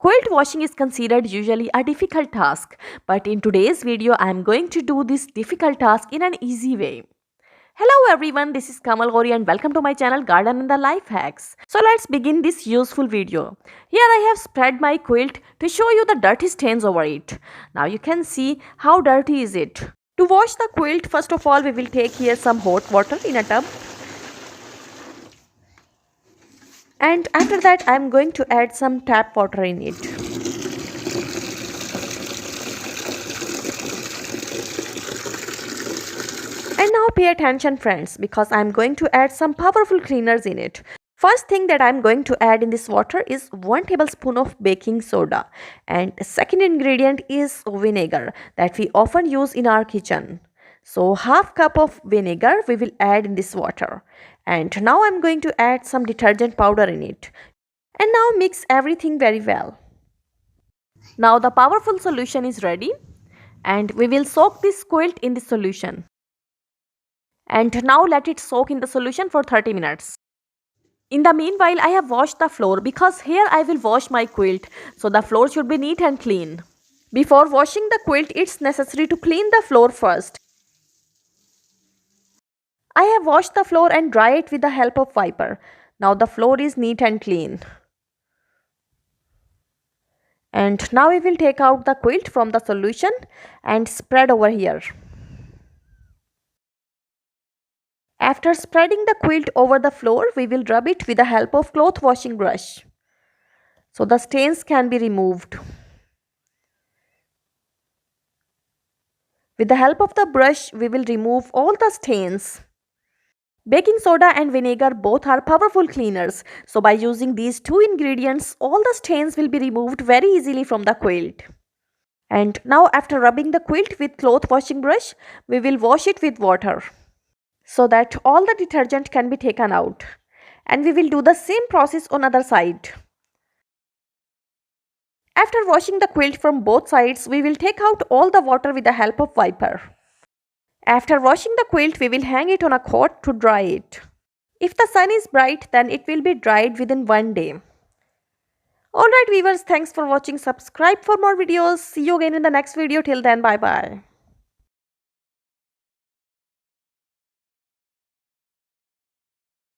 Quilt washing is considered usually a difficult task, but in today's video I am going to do this difficult task in an easy way. Hello everyone, this is Kamal Gori and welcome to my channel Garden and the Life Hacks. So let's begin this useful video. Here I have spread my quilt to show you the dirty stains over it. Now you can see how dirty is it. To wash the quilt, first of all we will take here some hot water in a tub. And after that I am going to add some tap water in it. And now pay attention friends, because I am going to add some powerful cleaners in it. First thing that I am going to add in this water is 1 tablespoon of baking soda. And the second ingredient is vinegar that we often use in our kitchen. So half cup of vinegar we will add in this water. And now I am going to add some detergent powder in it. And now mix everything very well. Now the powerful solution is ready. And we will soak this quilt in the solution. And now let it soak in the solution for 30 minutes. In the meanwhile, I have washed the floor because here I will wash my quilt. So the floor should be neat and clean. Before washing the quilt, it's necessary to clean the floor first. I have washed the floor and dry it with the help of wiper. Now the floor is neat and clean. And now we will take out the quilt from the solution and spread over here. After spreading the quilt over the floor, we will rub it with the help of cloth washing brush, so the stains can be removed. With the help of the brush, we will remove all the stains. Baking soda and vinegar both are powerful cleaners, so by using these two ingredients, all the stains will be removed very easily from the quilt. And now after rubbing the quilt with cloth washing brush, we will wash it with water, so that all the detergent can be taken out. And we will do the same process on other side. After washing the quilt from both sides, we will take out all the water with the help of wiper. After washing the quilt, we will hang it on a cord to dry it. If the sun is bright, then it will be dried within 1 day. Alright viewers, thanks for watching. Subscribe for more videos. See you again in the next video. Till then, bye bye.